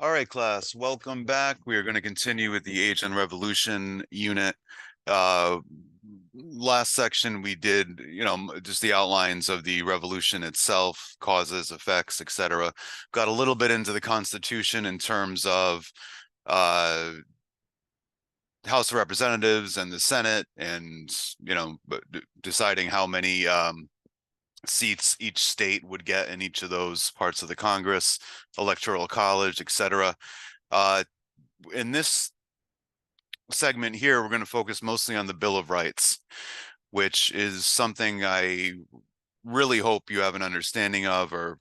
All right, class, welcome back. We are going to continue with the Age and Revolution unit. Uh, Last section we did, just the outlines of the revolution itself, causes, effects, etc. Got a little bit into the Constitution in terms of uh, House of Representatives and the Senate, and deciding how many seats each state would get in each of those parts of the Congress, Electoral College, etc. In this segment here, we're going to focus mostly on the Bill of Rights, which is something I really hope you have an understanding of, or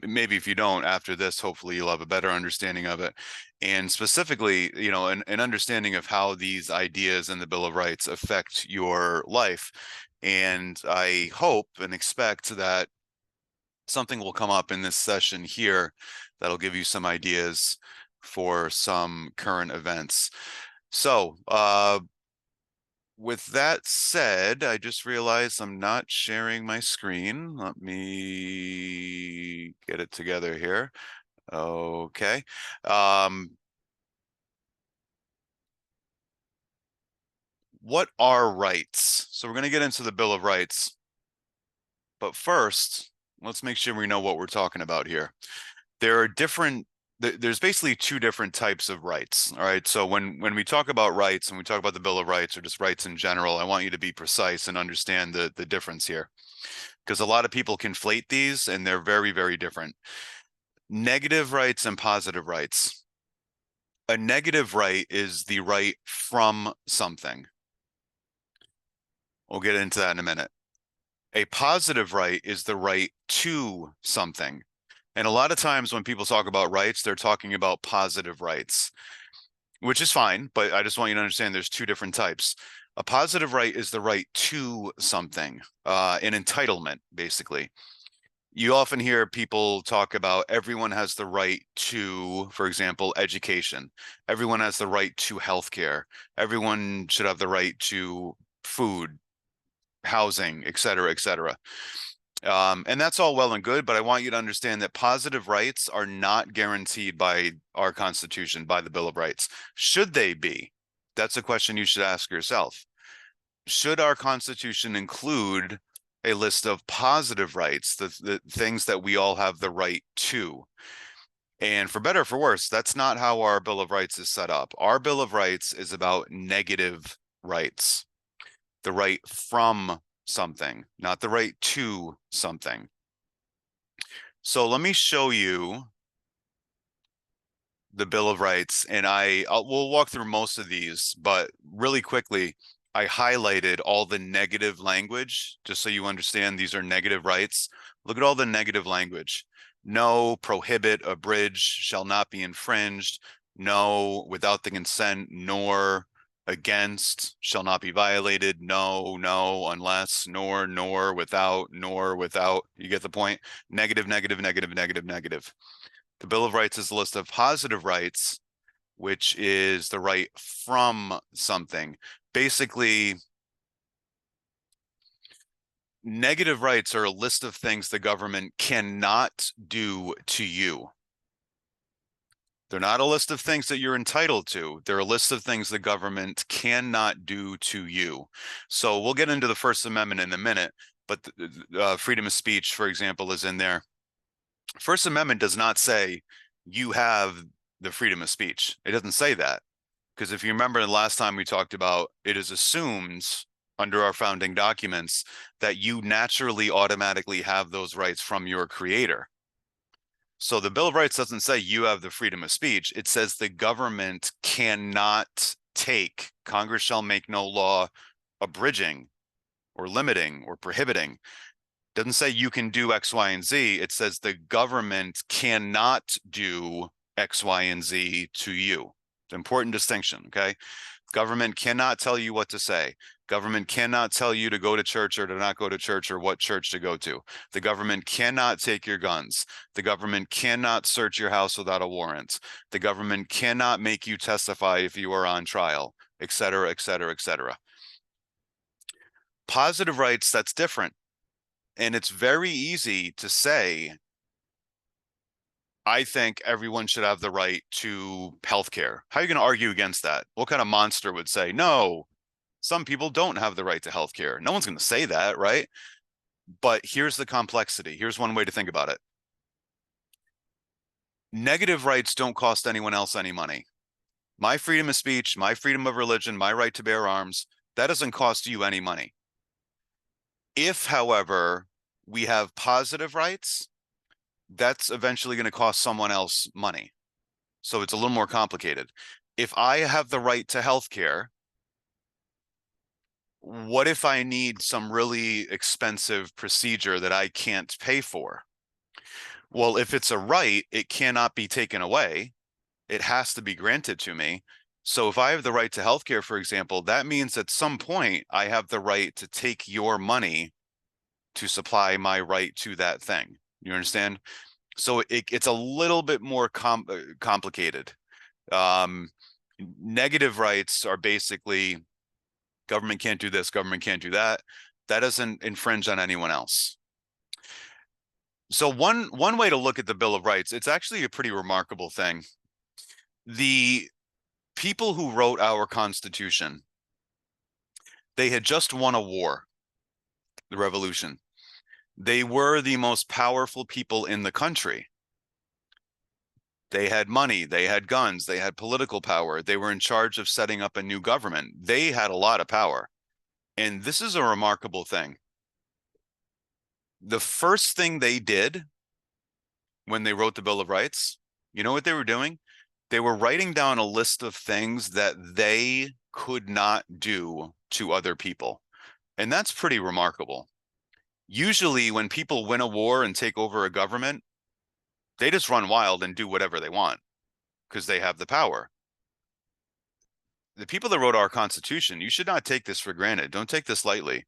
maybe if you don't, after this, hopefully you'll have a better understanding of it. And specifically, an understanding of how these ideas in the Bill of Rights affect your life. And I hope and expect that something will come up in this session here that'll give you some ideas for some current events. So, with that said, I just realized I'm not sharing my screen. Let me get it together here. Okay. What are rights? So we're going to get into the Bill of Rights. But first, let's make sure we know what we're talking about here. There's basically two different types of rights. All right. So when we talk about rights and we talk about the Bill of Rights or just rights in general, I want you to be precise and understand the difference here, because a lot of people conflate these and they're very, very different. Negative rights and positive rights. A negative right is the right from something. We'll get into that in a minute. A positive right is the right to something. And a lot of times when people talk about rights, they're talking about positive rights, which is fine, but I just want you to understand there's two different types. A positive right is the right to something, an entitlement, basically. You often hear people talk about everyone has the right to, for example, education. Everyone has the right to healthcare. Everyone should have the right to food, housing, et cetera, et cetera. And that's all well and good, but I want you to understand that positive rights are not guaranteed by our Constitution, by the Bill of Rights. Should they be? That's a question you should ask yourself. Should our Constitution include a list of positive rights, the things that we all have the right to? And for better or for worse, that's not how our Bill of Rights is set up. Our Bill of Rights is about negative rights, the right from something, not the right to something. So let me show you the Bill of Rights, and we'll walk through most of these, but really quickly, I highlighted all the negative language just so you understand these are negative rights. Look at all the negative language. No, prohibit, abridge, shall not be infringed. No, without the consent, nor, against, shall not be violated. No, no, unless, nor, without, nor, without. You get the point? Negative, negative, negative, negative, negative. The Bill of Rights is a list of positive rights, which is the right from something. Basically, negative rights are a list of things the government cannot do to you. They're not a list of things that you're entitled to. They're a list of things the government cannot do to you. So we'll get into the First Amendment in a minute, but freedom of speech, for example, is in there. First Amendment does not say you have the freedom of speech. It doesn't say that. Because if you remember the last time we talked about, it is assumed under our founding documents that you naturally automatically have those rights from your creator. So the Bill of Rights doesn't say you have the freedom of speech. It says the government cannot take, Congress shall make no law abridging or limiting or prohibiting. Doesn't say you can do X, Y, and Z. It says the government cannot do X, Y, and Z to you. It's an important distinction, okay? Government cannot tell you what to say. Government cannot tell you to go to church or to not go to church or what church to go to. The government cannot take your guns. The government cannot search your house without a warrant. The government cannot make you testify if you are on trial, et cetera, et cetera, et cetera. Positive rights, that's different. And it's very easy to say I think everyone should have the right to healthcare. How are you going to argue against that? What kind of monster would say, no, some people don't have the right to healthcare? No one's going to say that, right? But here's the complexity. Here's one way to think about it. Negative rights don't cost anyone else any money. My freedom of speech, my freedom of religion, my right to bear arms, that doesn't cost you any money. If, however, we have positive rights, that's eventually going to cost someone else money. So it's a little more complicated. If I have the right to healthcare, what if I need some really expensive procedure that I can't pay for? Well, if it's a right, it cannot be taken away. It has to be granted to me. So if I have the right to healthcare, for example, that means at some point I have the right to take your money to supply my right to that thing. You understand? So it's a little bit more complicated. Negative rights are basically government can't do this, government can't do that. That doesn't infringe on anyone else. So one way to look at the Bill of Rights, it's actually a pretty remarkable thing. The people who wrote our Constitution, they had just won a war, the revolution. They were the most powerful people in the country. They had money, they had guns, they had political power. They were in charge of setting up a new government. They had a lot of power. And this is a remarkable thing. The first thing they did when they wrote the Bill of Rights, you know what they were doing? They were writing down a list of things that they could not do to other people. And that's pretty remarkable. Usually when people win a war and take over a government, they just run wild and do whatever they want because they have the power. The people that wrote our Constitution, you should not take this for granted. Don't take this lightly.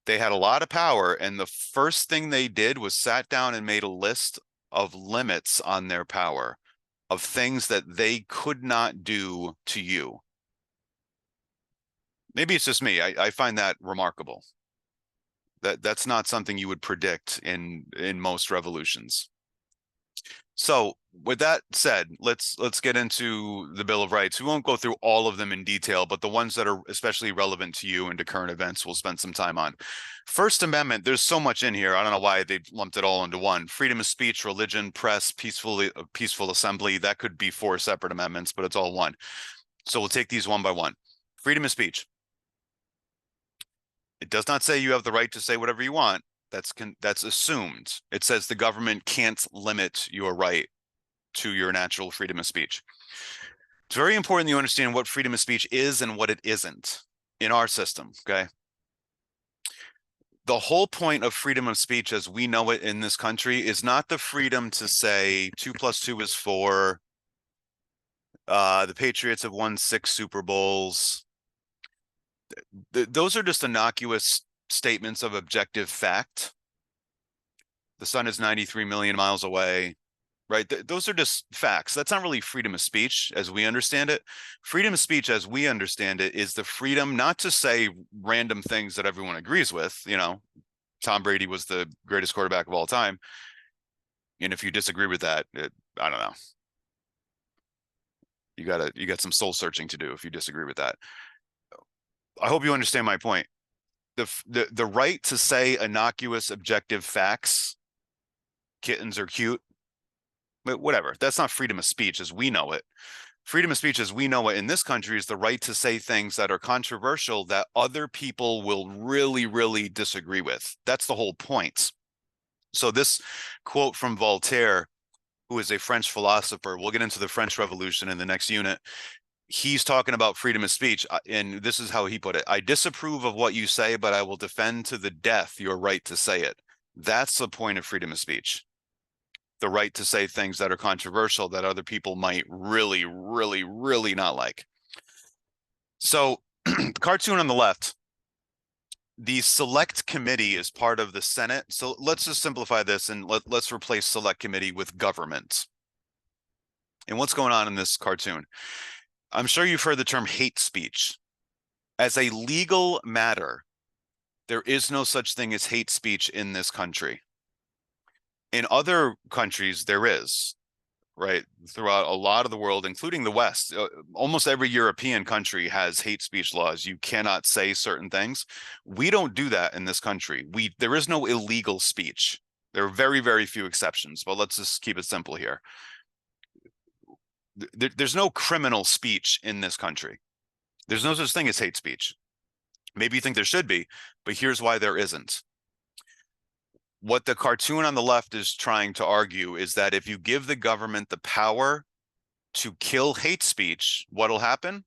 They had a lot of power, and the first thing they did was sat down and made a list of limits on their power, of things that they could not do to you. Maybe it's just me. I find that remarkable. That's not something you would predict in most revolutions. So with that said, let's get into the Bill of Rights. We won't go through all of them in detail, but the ones that are especially relevant to you and to current events, we'll spend some time on. First Amendment, there's so much in here. I don't know why they lumped it all into one. Freedom of speech, religion, press, peaceful assembly. That could be 4 separate amendments, but it's all one. So we'll take these one by one. Freedom of speech. It does not say you have the right to say whatever you want. That's assumed. It says the government can't limit your right to your natural freedom of speech. It's very important you understand what freedom of speech is and what it isn't in our system, okay? The whole point of freedom of speech as we know it in this country is not the freedom to say 2 + 2 is 4. The Patriots have won 6 Super Bowls. Those are just innocuous statements of objective fact. The sun is 93 million miles away, right? Those are just facts. That's not really freedom of speech as we understand it. Freedom of speech as we understand it is the freedom not to say random things that everyone agrees with. You know, Tom Brady was the greatest quarterback of all time. And if you disagree with that, I don't know. You got some soul searching to do if you disagree with that. I hope you understand my point. The right to say innocuous objective facts, kittens are cute, but whatever, that's not freedom of speech as we know it. Freedom of speech as we know it in this country is the right to say things that are controversial that other people will really, really disagree with. That's the whole point. So this quote from Voltaire, who is a French philosopher, we'll get into the French Revolution in the next unit. He's talking about freedom of speech, and this is how he put it. I disapprove of what you say, but I will defend to the death your right to say it. That's the point of freedom of speech. The right to say things that are controversial that other people might really, really, really not like. So the cartoon on the left, the select committee is part of the Senate. So let's just simplify this and let's replace select committee with government. And what's going on in this cartoon? I'm sure you've heard the term hate speech. As a legal matter, there is no such thing as hate speech in this country. In other countries, there is. right? Throughout a lot of the world, including the West, almost every European country has hate speech laws. You cannot say certain things. We don't do that in this country. There is no illegal speech. There are very, very few exceptions, but let's just keep it simple here. There's no criminal speech in this country. There's no such thing as hate speech. Maybe you think there should be, but here's why there isn't. What the cartoon on the left is trying to argue is that if you give the government the power to kill hate speech, what'll happen?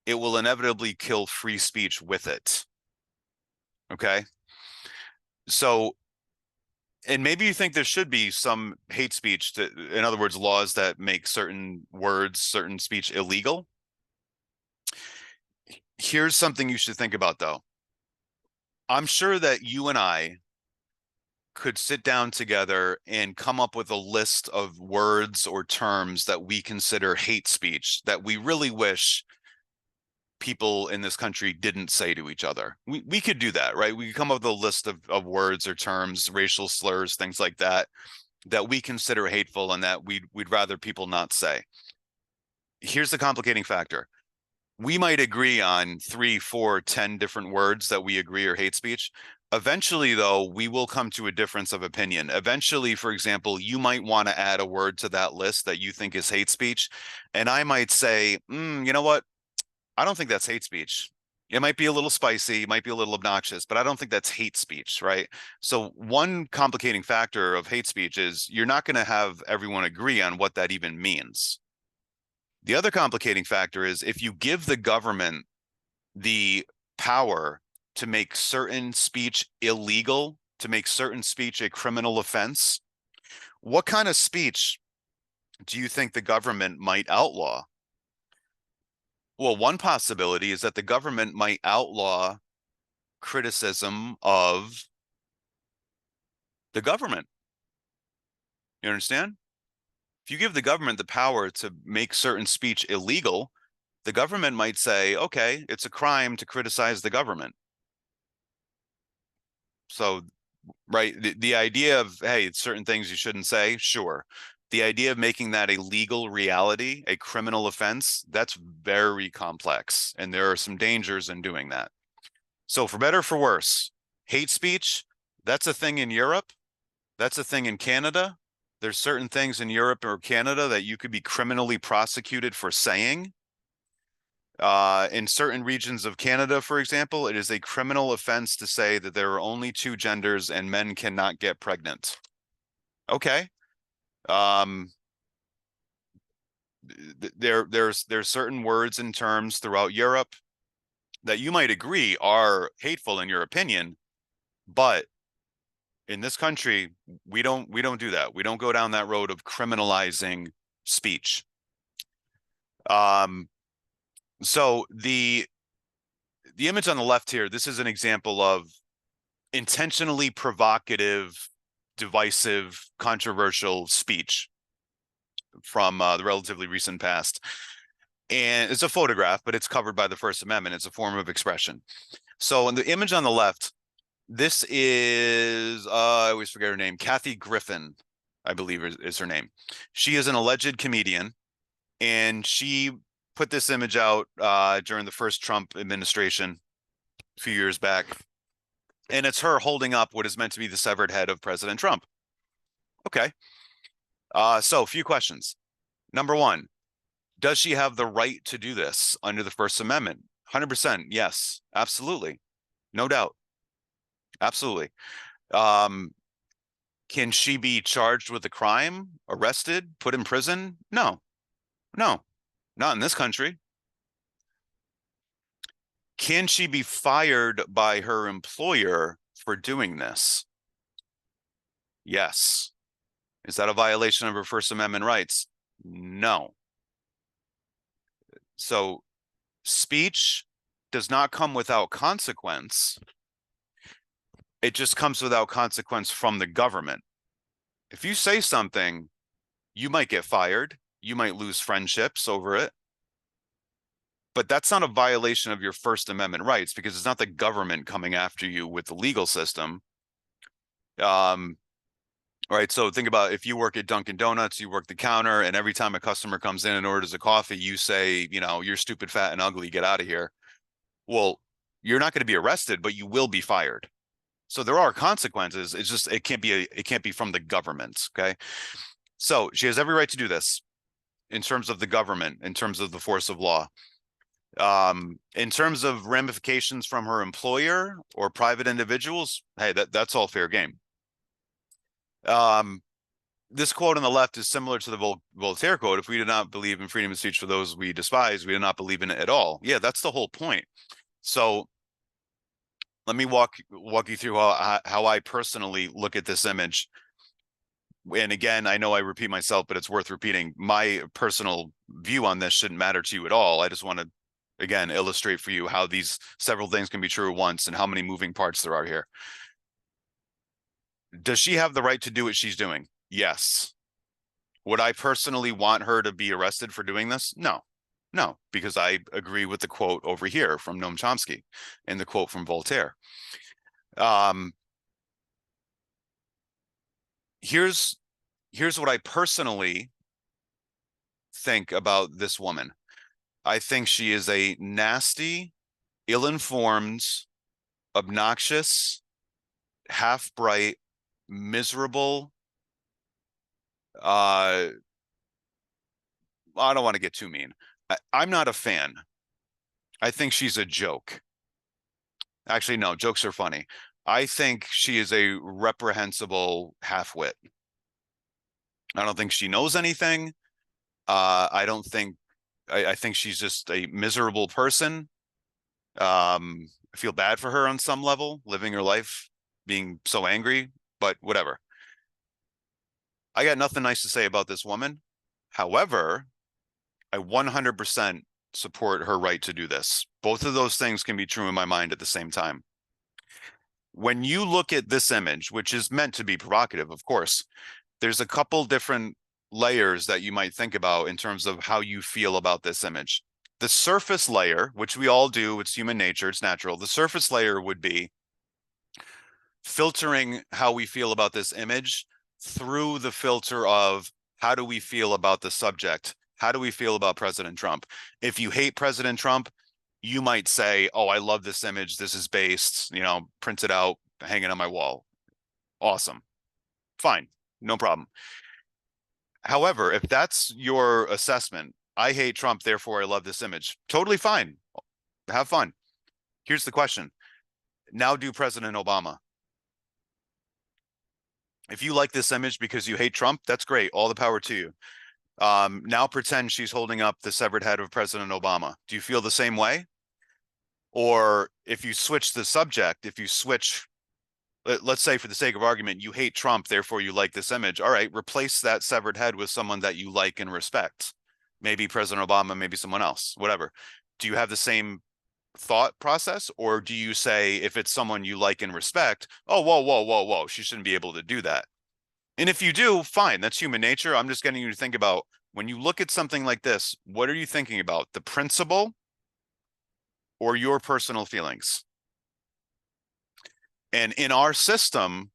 It will inevitably kill free speech with it. Okay? So, and maybe you think there should be some hate speech, in other words, laws that make certain words, certain speech illegal. Here's something you should think about, though. I'm sure that you and I could sit down together and come up with a list of words or terms that we consider hate speech that we really wish people in this country didn't say to each other. We could do that, right? We could come up with a list of words or terms, racial slurs, things like that, that we consider hateful and that we'd rather people not say. Here's the complicating factor. We might agree on 3, 4, 10 different words that we agree are hate speech. Eventually, though, we will come to a difference of opinion. Eventually, for example, you might want to add a word to that list that you think is hate speech. And I might say, you know what? I don't think that's hate speech. It might be a little spicy, it might be a little obnoxious, but I don't think that's hate speech, right? So one complicating factor of hate speech is you're not going to have everyone agree on what that even means. The other complicating factor is if you give the government the power to make certain speech illegal, to make certain speech a criminal offense, what kind of speech do you think the government might outlaw? Well, one possibility is that the government might outlaw criticism of the government. You understand? If you give the government the power to make certain speech illegal, the government might say, okay, it's a crime to criticize the government. So, right, the idea of, hey, certain things you shouldn't say, sure. The idea of making that a legal reality, a criminal offense, that's very complex. And there are some dangers in doing that. So for better or for worse, hate speech, that's a thing in Europe. That's a thing in Canada. There's certain things in Europe or Canada that you could be criminally prosecuted for saying. In certain regions of Canada, for example, it is a criminal offense to say that there are only 2 genders and men cannot get pregnant. Okay. There's certain words and terms throughout Europe that you might agree are hateful in your opinion, but in this country, we don't do that. We don't go down that road of criminalizing speech. So the image on the left here, this is an example of intentionally provocative, divisive, controversial speech from the relatively recent past. And it's a photograph, but it's covered by the First Amendment. It's a form of expression. So in the image on the left, this is, I always forget her name, Kathy Griffin, I believe is her name. She is an alleged comedian, and she put this image out during the first Trump administration a few years back. And it's her holding up what is meant to be the severed head of President Trump. Okay. So a few questions. Number one, does she have the right to do this under the First Amendment? 100%. Yes, absolutely. No doubt. Absolutely. Can she be charged with a crime, arrested, put in prison? No, not in this country. Can she be fired by her employer for doing this? Yes. Is that a violation of her First Amendment rights? No. So speech does not come without consequence. It just comes without consequence from the government. If you say something, you might get fired. You might lose friendships over it. But that's not a violation of your First Amendment rights because it's not the government coming after you with the legal system. right? So think about if you work at Dunkin' Donuts, you work the counter, and every time a customer comes in and orders a coffee, you say, you know, you're stupid, fat, and ugly, get out of here. Well, you're not going to be arrested, but you will be fired. So there are consequences. It's just it can't be from the government. Okay. So she has every right to do this in terms of the government, in terms of the force of law. In terms of ramifications from her employer or private individuals, hey, that's all fair game. This quote on the left is similar to the Voltaire quote. If we do not believe in freedom of speech for those we despise, we do not believe in it at all. Yeah, that's the whole point. So let me walk you through how I personally look at this image. And again, I know I repeat myself, but it's worth repeating. My personal view on this shouldn't matter to you at all. I just want to, again, illustrate for you how these several things can be true at once and how many moving parts there are here. Does she have the right to do what she's doing? Yes. Would I personally want her to be arrested for doing this? No. No, because I agree with the quote over here from Noam Chomsky and the quote from Voltaire. Here's what I personally think about this woman. I think she is a nasty, ill-informed, obnoxious, half-bright, miserable. I don't want to get too mean. I'm not a fan. I think she's a joke. Actually, no, jokes are funny. I think she is a reprehensible half-wit. I don't think she knows anything. I don't think I think she's just a miserable person. I feel bad for her on some level, living her life being so angry, but whatever. I got nothing nice to say about this woman. However, I 100% support her right to do this. Both of those things can be true in my mind at the same time. When you look at this image, which is meant to be provocative, of course, there's a couple different layers that you might think about in terms of how you feel about this image. The surface layer, which we all do, it's human nature, it's natural. The surface layer would be filtering how we feel about this image through the filter of how do we feel about the subject? How do we feel about President Trump? If you hate President Trump, you might say, oh, I love this image. This is based, you know, print it out, hang it on my wall. Awesome. Fine. No problem. However, if that's your assessment, I hate Trump, therefore I love this image. Totally fine. Have fun. Here's the question. Now do President Obama. If you like this image because you hate Trump, that's great. All the power to you. Now pretend she's holding up the severed head of President Obama. Do you feel the same way? Or if you switch the subject, if you switch, let's say for the sake of argument, you hate Trump, therefore you like this image. All right, replace that severed head with someone that you like and respect. Maybe President Obama, maybe someone else, whatever. Do you have the same thought process, or do you say if it's someone you like and respect, oh, whoa, she shouldn't be able to do that? And if you do, fine, that's human nature. I'm just getting you to think about when you look at something like this, what are you thinking about? The principle or your personal feelings? And in our system,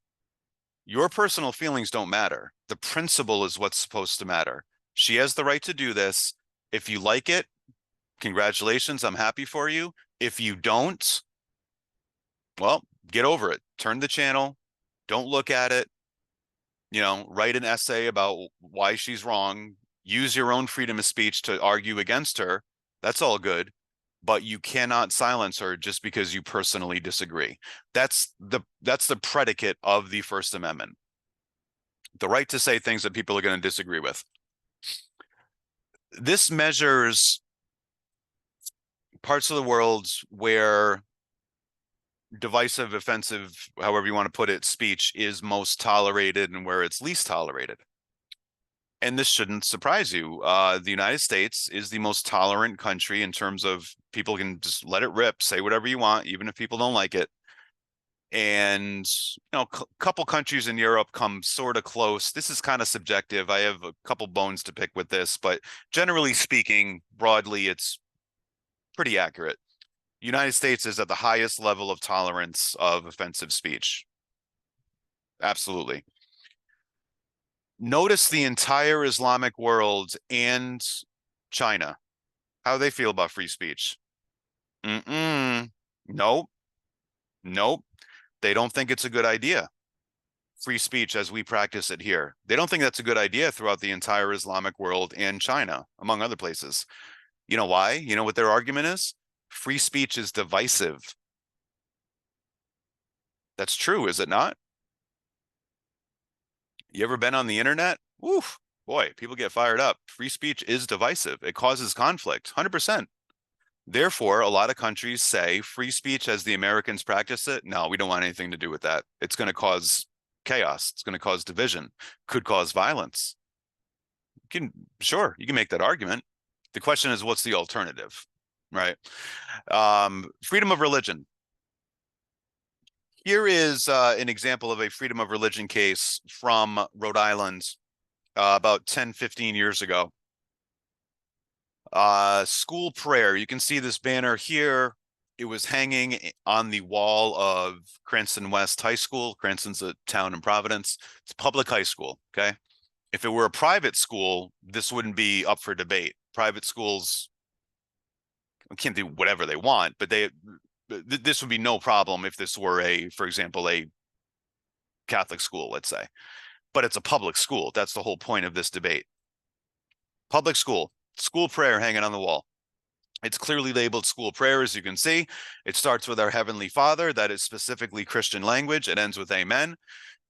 your personal feelings don't matter. The principle is what's supposed to matter. She has the right to do this. If you like it, congratulations, I'm happy for you. If you don't, well, get over it. Turn the channel. Don't look at it. You know, write an essay about why she's wrong. Use your own freedom of speech to argue against her. That's all good. But you cannot silence her just because you personally disagree. That's the predicate of the First Amendment. The right to say things that people are going to disagree with. This measures parts of the world where divisive, offensive, however you want to put it, speech is most tolerated and where it's least tolerated. And this shouldn't surprise you. The United States is the most tolerant country in terms of people can just let it rip, say whatever you want, even if people don't like it. And, you know, a couple countries in Europe come sort of close. This is kind of subjective. I have a couple bones to pick with this, but generally speaking, broadly, it's pretty accurate. United States is at the highest level of tolerance of offensive speech. Absolutely. Notice the entire Islamic world and China. How do they feel about free speech? Nope. Nope. They don't think it's a good idea. Free speech as we practice it here. They don't think that's a good idea throughout the entire Islamic world and China, among other places. You know why? You know what their argument is? Free speech is divisive. That's true, is it not? You ever been on the internet? Oof, boy, people get fired up. Free speech is divisive. It causes conflict, 100%. Therefore, a lot of countries say free speech as the Americans practice it. No, we don't want anything to do with that. It's going to cause chaos. It's going to cause division, could cause violence. Sure, you can make that argument. The question is, what's the alternative, right? Freedom of religion. Here is an example of a freedom of religion case from Rhode Island about 10, 15 years ago. School prayer. You can see this banner here. It was hanging on the wall of Cranston West High School. Cranston's a town in Providence. It's a public high school, okay? If it were a private school, this wouldn't be up for debate. Private schools can't do whatever they want, but this would be no problem if this were for example, a Catholic school, let's say. But it's a public school. That's the whole point of this debate. Public school, school prayer hanging on the wall. It's clearly labeled school prayer, as you can see. It starts with our Heavenly Father. That is specifically Christian language. It ends with amen.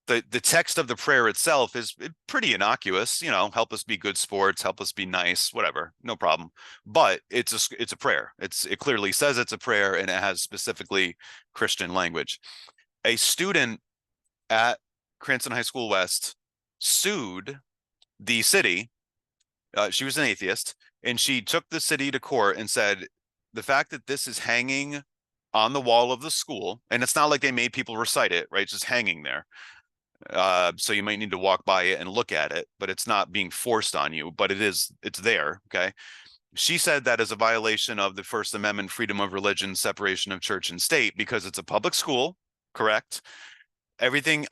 The text of the prayer itself is pretty innocuous, you know, help us be good sports, help us be nice, whatever, no problem. But it's a prayer. It clearly says it's a prayer, and it has specifically Christian language. A student at Cranston High School West sued the city. She was an atheist, and she took the city to court and said, the fact that this is hanging on the wall of the school, and it's not like they made people recite it, right? It's just hanging there. So you might need to walk by it and look at it, but it's not being forced on you, but it's there. Okay. She said that is a violation of the First Amendment, freedom of religion, separation of church and state, because it's a public school, correct? Everything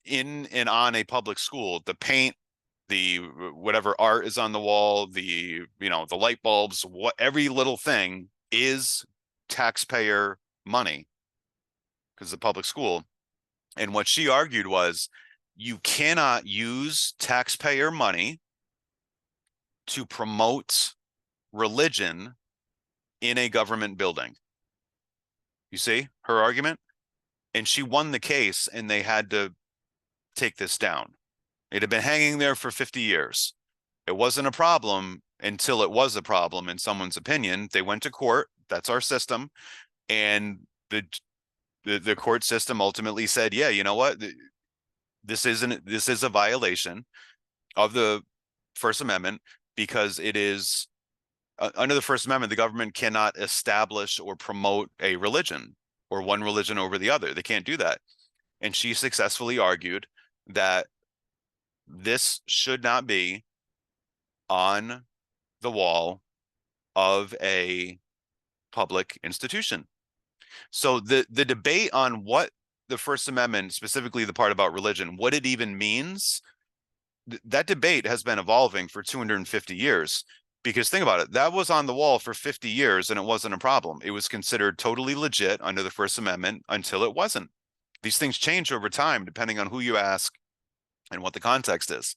in and on a public school, the paint, the whatever art is on the wall, the light bulbs, every little thing is taxpayer money because it's a public school. And what she argued was, you cannot use taxpayer money to promote religion in a government building. You see her argument? And she won the case, and they had to take this down. It had been hanging there for 50 years. It wasn't a problem until it was a problem in someone's opinion. They went to court. That's our system. And the court system ultimately said, yeah, you know what? This is a violation of the First Amendment, because it is under the First Amendment, the government cannot establish or promote a religion or one religion over the other. They can't do that. And she successfully argued that this should not be on the wall of a public institution. So the debate on what the First Amendment, specifically the part about religion, what it even means, that debate has been evolving for 250 years. Because think about it, that was on the wall for 50 years and it wasn't a problem. It was considered totally legit under the First Amendment until it wasn't. These things change over time depending on who you ask and what the context is.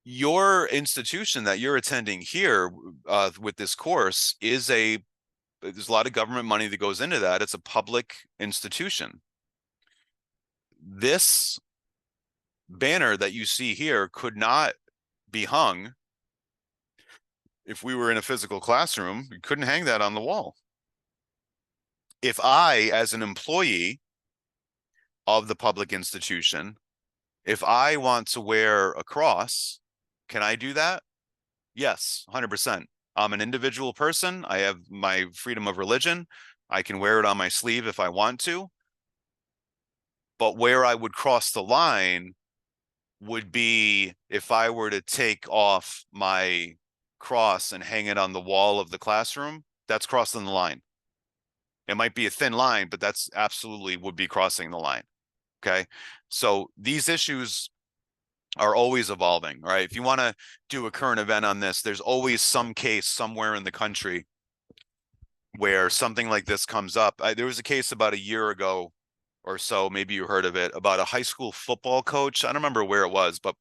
Your institution that you're attending here with this course there's a lot of government money that goes into that. It's a public institution. This banner that you see here could not be hung if we were in a physical classroom. We couldn't hang that on the wall. If I, as an employee of the public institution, if I want to wear a cross, can I do that? Yes, 100%. I'm an individual person. I have my freedom of religion. I can wear it on my sleeve if I want to. But where I would cross the line would be if I were to take off my cross and hang it on the wall of the classroom. That's crossing the line. It might be a thin line, but that's absolutely would be crossing the line. Okay. So these issues are always evolving, right? If you want to do a current event on this, there's always some case somewhere in the country where something like this comes up. There was a case about a year ago or so, maybe you heard of it, about a high school football coach. I don't remember where it was, but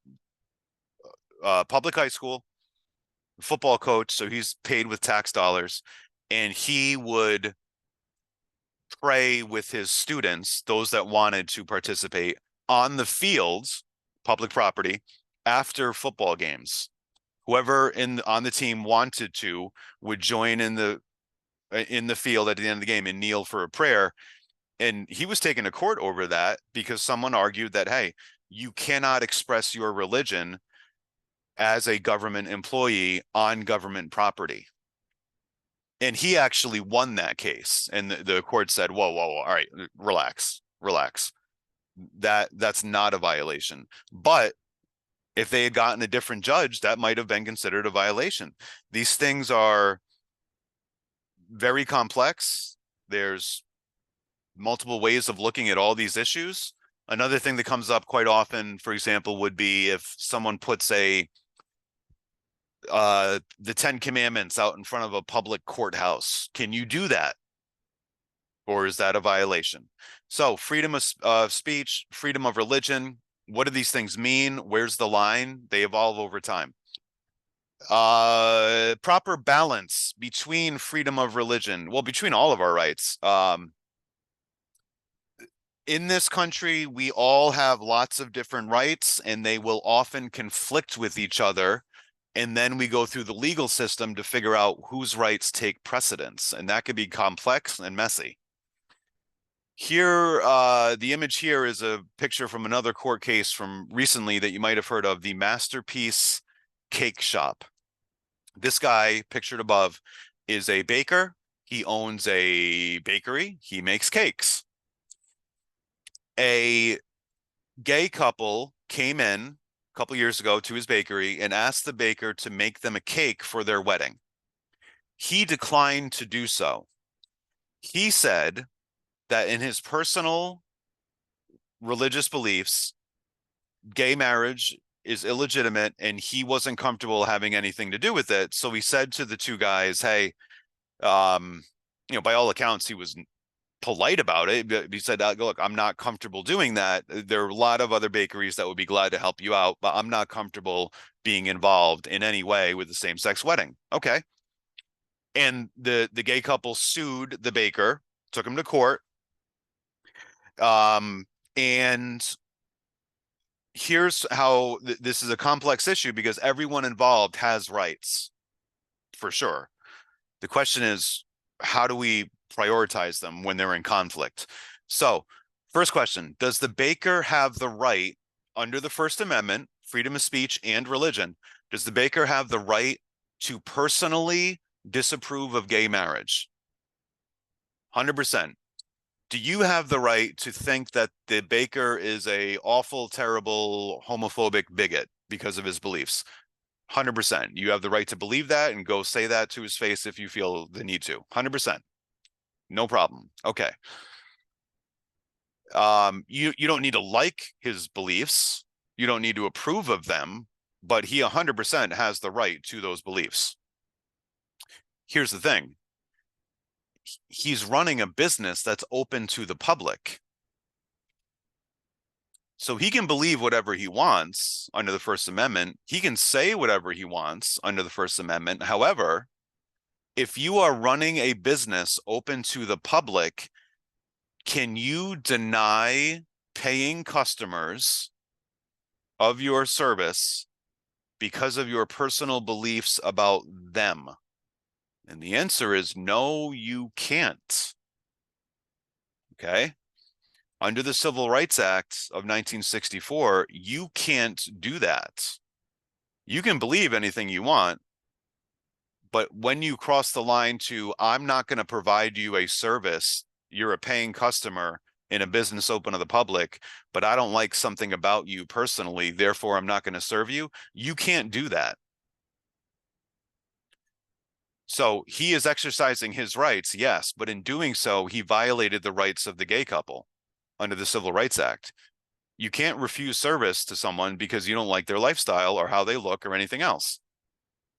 public high school football coach. So he's paid with tax dollars, and he would pray with his students, those that wanted to participate, on the fields, public property, after football games. Whoever on the team wanted to would join in the field at the end of the game and kneel for a prayer. And he was taken to court over that because someone argued that, hey, you cannot express your religion as a government employee on government property. And he actually won that case. And the court said, whoa, all right, relax. That's not a violation. But if they had gotten a different judge, that might have been considered a violation. These things are very complex. There's multiple ways of looking at all these issues. Another thing that comes up quite often, for example, would be if someone puts the 10 Commandments out in front of a public courthouse. Can you do that? Or is that a violation? So freedom of speech, freedom of religion, what do these things mean? Where's the line? They evolve over time. Proper balance between freedom of religion, well, between all of our rights. In this country, we all have lots of different rights, and they will often conflict with each other. And then we go through the legal system to figure out whose rights take precedence. And that could be complex and messy. Here, the image here is a picture from another court case from recently that you might have heard of, the Masterpiece Cake Shop. This guy, pictured above, is a baker. He owns a bakery. He makes cakes. A gay couple came in a couple years ago to his bakery and asked the baker to make them a cake for their wedding. He declined to do so. He said that in his personal religious beliefs, gay marriage is illegitimate and he wasn't comfortable having anything to do with it. So he said to the two guys, hey, by all accounts, he was polite about it. He said, look, I'm not comfortable doing that. There are a lot of other bakeries that would be glad to help you out, but I'm not comfortable being involved in any way with the same-sex wedding. Okay. And the gay couple sued the baker, took him to court. And here's how this is a complex issue, because everyone involved has rights, for sure. The question is, how do we prioritize them when they're in conflict? So, first question, does the baker have the right under the First Amendment, freedom of speech and religion, does the baker have the right to personally disapprove of gay marriage? 100%. Do you have the right to think that the baker is a awful, terrible, homophobic bigot because of his beliefs? 100%. You have the right to believe that and go say that to his face if you feel the need to. 100%. No problem. Okay. You don't need to like his beliefs. You don't need to approve of them, but he 100% has the right to those beliefs. Here's the thing. He's running a business that's open to the public. So he can believe whatever he wants under the First Amendment. He can say whatever he wants under the First Amendment. However, if you are running a business open to the public, can you deny paying customers of your service because of your personal beliefs about them? And the answer is no, you can't. Okay? Under the Civil Rights Act of 1964, you can't do that. You can believe anything you want, but when you cross the line to, I'm not going to provide you a service, you're a paying customer in a business open to the public, but I don't like something about you personally, therefore I'm not going to serve you, you can't do that. So he is exercising his rights, yes, but in doing so, he violated the rights of the gay couple under the Civil Rights Act. You can't refuse service to someone because you don't like their lifestyle or how they look or anything else.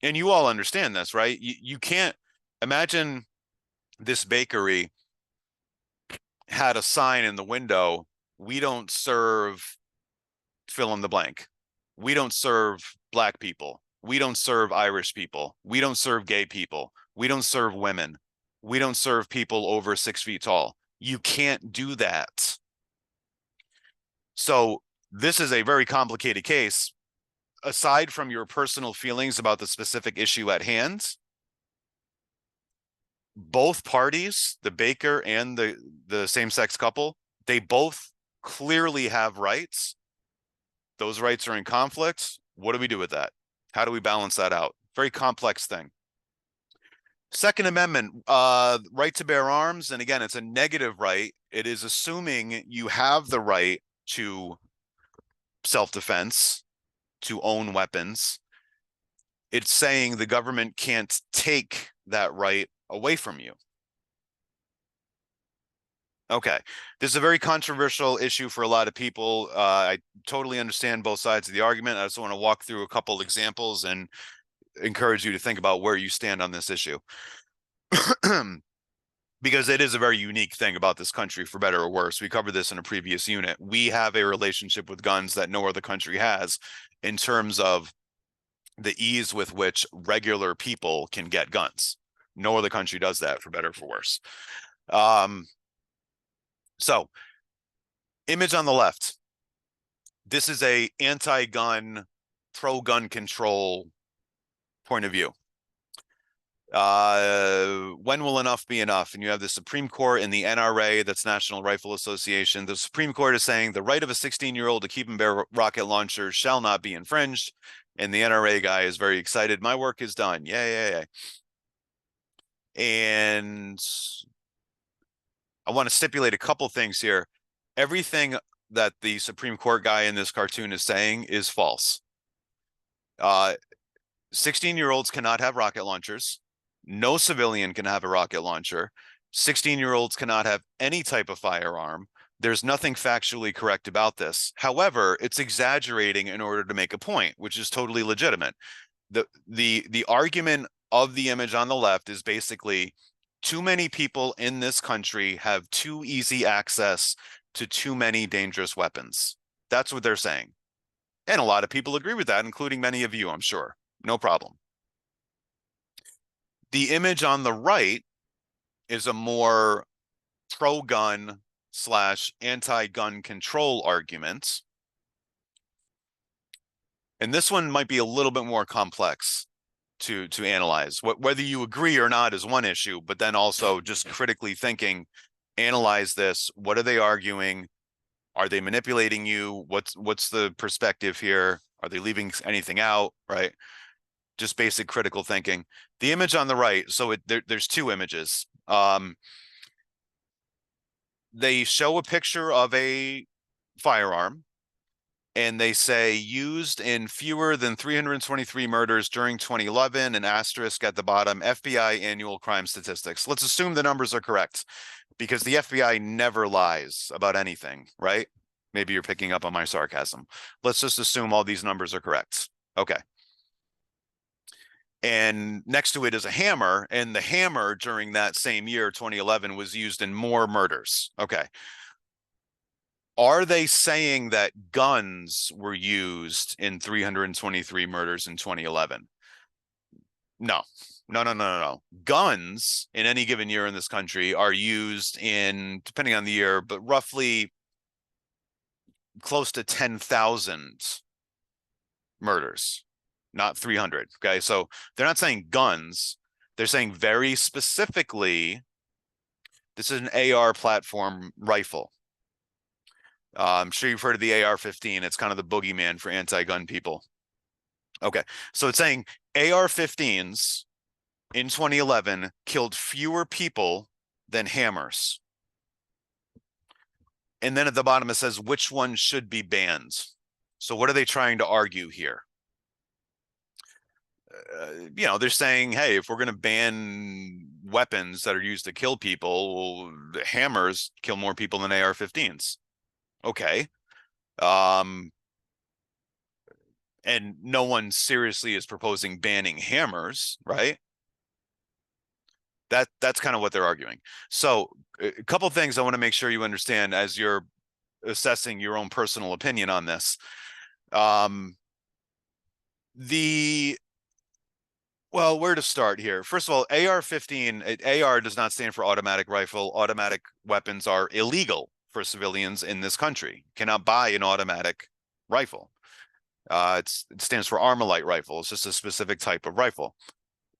And you all understand this, right? You can't imagine this bakery had a sign in the window, we don't serve fill in the blank. We don't serve black people. We don't serve Irish people. We don't serve gay people. We don't serve women. We don't serve people over 6 feet tall. You can't do that. So this is a very complicated case. Aside from your personal feelings about the specific issue at hand, both parties, the baker and the same-sex couple, they both clearly have rights. Those rights are in conflict. What do we do with that? How do we balance that out? Very complex thing. Second Amendment, right to bear arms. And again, it's a negative right. It is assuming you have the right to self-defense, to own weapons. It's saying the government can't take that right away from you. Okay, this is a very controversial issue for a lot of people. I totally understand both sides of the argument. I just want to walk through a couple examples and encourage you to think about where you stand on this issue. Because it is a very unique thing about this country, for better or worse. We covered this in a previous unit. We have a relationship with guns that no other country has in terms of the ease with which regular people can get guns. No other country does that, for better or for worse. So, image on the left. This is a anti-gun, pro-gun control point of view. When will enough be enough? And you have the Supreme Court and the NRA, that's National Rifle Association. The Supreme Court is saying the right of a 16-year-old to keep and bear rocket launchers shall not be infringed. And the NRA guy is very excited. My work is done. Yay. And I want to stipulate a couple things here. Everything that the Supreme Court guy in this cartoon is saying is false. 16-year-olds cannot have rocket launchers. No civilian can have a rocket launcher. 16-year-olds cannot have any type of firearm. There's nothing factually correct about this. However, it's exaggerating in order to make a point, which is totally legitimate. The argument of the image on the left is basically too many people in this country have too easy access to too many dangerous weapons. That's what they're saying. And a lot of people agree with that, including many of you, I'm sure. No problem. The image on the right is a more pro-gun / anti-gun control argument. And this one might be a little bit more complex to analyze. Whether you agree or not is one issue, but then also just critically thinking, analyze this. What are they arguing? Are they manipulating you? What's the perspective here? Are they leaving anything out, right? Just basic critical thinking. The image on the right, so there's two images. They show a picture of a firearm, and they say used in fewer than 323 murders during 2011, an asterisk at the bottom, FBI annual crime statistics. Let's assume the numbers are correct, because the FBI never lies about anything, right? Maybe you're picking up on my sarcasm. Let's just assume all these numbers are correct. Okay. And next to it is a hammer, and the hammer during that same year, 2011, was used in more murders. Okay. Are they saying that guns were used in 323 murders in 2011? No. Guns in any given year in this country are used in, depending on the year, but roughly close to 10,000 murders, not 300. Okay, so they're not saying guns. They're saying very specifically, this is an AR platform rifle. I'm sure you've heard of the AR-15. It's kind of the boogeyman for anti-gun people. Okay, so it's saying AR-15s in 2011 killed fewer people than hammers. And then at the bottom it says which one should be banned. So what are they trying to argue here? They're saying, hey, if we're going to ban weapons that are used to kill people, well, hammers kill more people than AR-15s. Okay. And no one seriously is proposing banning hammers, right? That's kind of what they're arguing. So a couple things I want to make sure you understand as you're assessing your own personal opinion on this. Um, the Well, where to start here? First of all, AR-15, AR does not stand for automatic rifle. Automatic weapons are illegal for civilians in this country. You cannot buy an automatic rifle. It stands for Armalite rifle. It's just a specific type of rifle,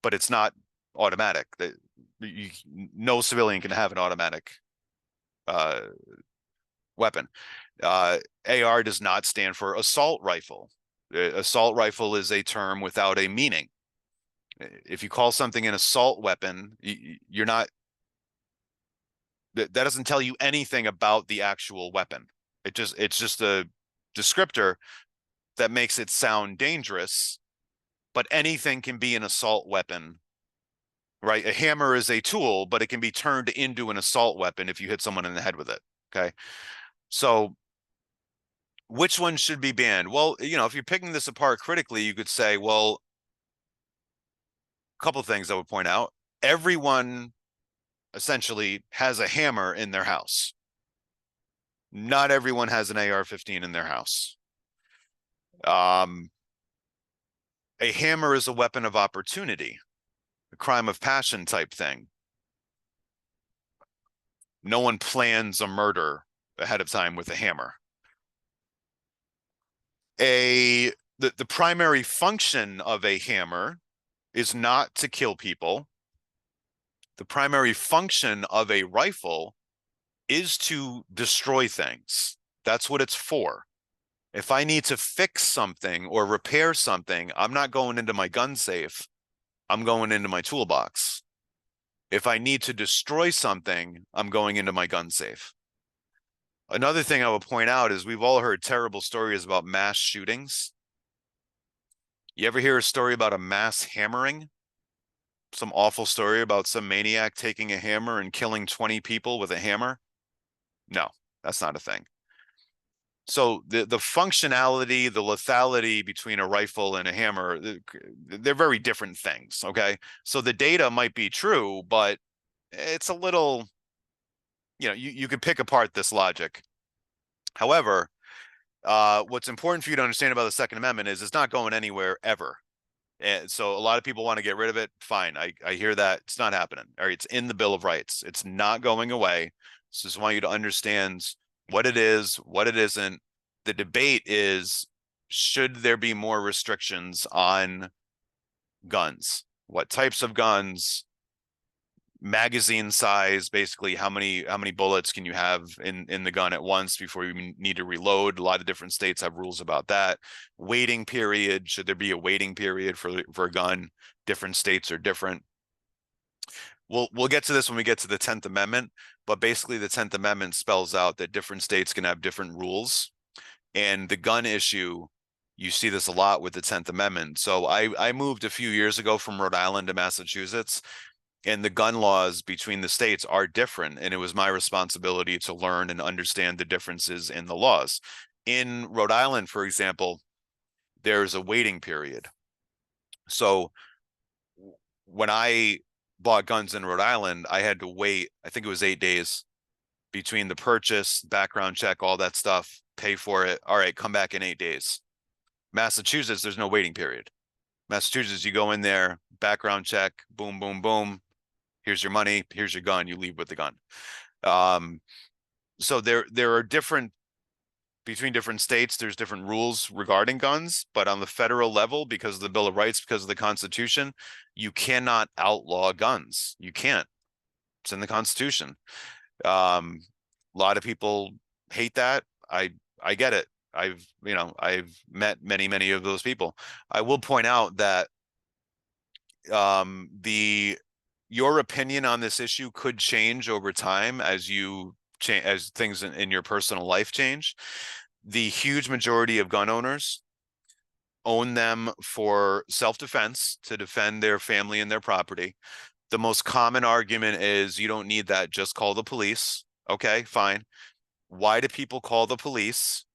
but it's not automatic. No civilian can have an automatic uh, weapon. AR does not stand for assault rifle. Assault rifle is a term without a meaning. If you call something an assault weapon, you're not, that doesn't tell you anything about the actual weapon. It's just a descriptor that makes it sound dangerous, but anything can be an assault weapon, right? A hammer is a tool, but it can be turned into an assault weapon if you hit someone in the head with it. Okay. So which one should be banned? Well, if you're picking this apart critically, you could say, well, a couple of things I would point out. Everyone essentially has a hammer in their house. Not everyone has an AR-15 in their house. A hammer is a weapon of opportunity, a crime of passion type thing. No one plans a murder ahead of time with a hammer. The primary function of a hammer is not to kill people. The primary function of a rifle is to destroy things. That's what it's for. If I need to fix something or repair something, I'm not going into my gun safe. I'm going into my toolbox. If I need to destroy something, I'm going into my gun safe. Another thing I will point out is we've all heard terrible stories about mass shootings. You ever hear a story about a mass hammering? Some awful story about some maniac taking a hammer and killing 20 people with a hammer? No, that's not a thing. So the functionality, the lethality between a rifle and a hammer, they're very different things, okay? So the data might be true, but it's a little, you could pick apart this logic. However, what's important for you to understand about the Second Amendment is it's not going anywhere ever. And so a lot of people want to get rid of it. Fine. I hear that. It's not happening. All right. It's in the Bill of Rights. It's not going away. So just want you to understand what it is, what it isn't. The debate is, should there be more restrictions on guns? What types of guns? Magazine size, basically how many bullets can you have in the gun at once before you need to reload. A lot of different states have rules about that. Waiting period, should there be a waiting period for a gun? Different states are different. We'll get to this when we get to the 10th Amendment, but basically the 10th Amendment spells out that different states can have different rules. And the gun issue, you see this a lot with the 10th Amendment. So I moved a few years ago from Rhode Island to Massachusetts, and the gun laws between the states are different. And it was my responsibility to learn and understand the differences in the laws. In Rhode Island, for example, there's a waiting period. So when I bought guns in Rhode Island, I had to wait, I think it was 8 days between the purchase, background check, all that stuff, pay for it. All right, come back in 8 days. Massachusetts, there's no waiting period. Massachusetts, you go in there, background check, boom, boom, boom. Here's your money. Here's your gun. You leave with the gun. So there are different, between different states, there's different rules regarding guns, but on the federal level, because of the Bill of Rights, because of the Constitution, you cannot outlaw guns. You can't. It's in the Constitution. A lot of people hate that. I get it. I've met many of those people. I will point out that your opinion on this issue could change over time as as things in your personal life change. The huge majority of gun owners own them for self-defense, to defend their family and their property. The most common argument is, you don't need that, just call the police. Okay, fine. Why do people call the police?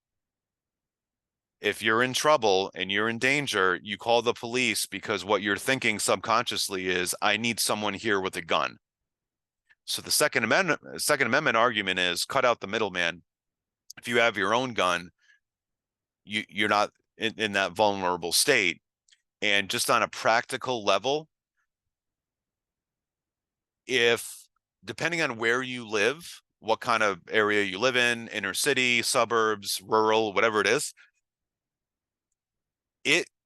If you're in trouble and you're in danger, you call the police because what you're thinking subconsciously is, I need someone here with a gun. So the Second Amendment argument is cut out the middleman. If you have your own gun, you're not in that vulnerable state. And just on a practical level, if depending on where you live, what kind of area you live in, inner city, suburbs, rural, whatever it is,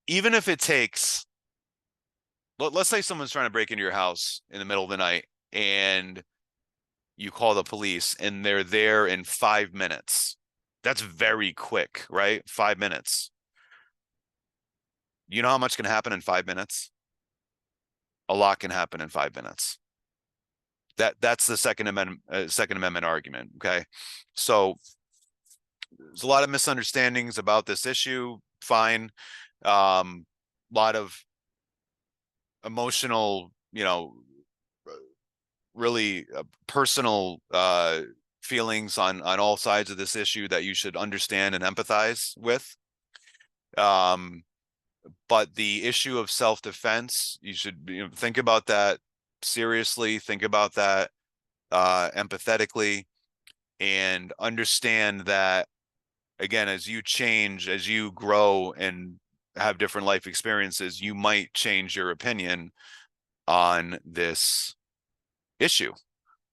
even if it takes, let's say someone's trying to break into your house in the middle of the night and you call the police and they're there in 5 minutes. That's very quick, right? 5 minutes. You know how much can happen in 5 minutes? A lot can happen in 5 minutes. That's the Second Amendment argument. Okay. So there's a lot of misunderstandings about this issue. Fine. A lot of emotional, really personal feelings on all sides of this issue that you should understand and empathize with. But the issue of self-defense, you should think about that seriously, think about that empathetically, and understand that, again, as you change, as you grow and have different life experiences, you might change your opinion on this issue,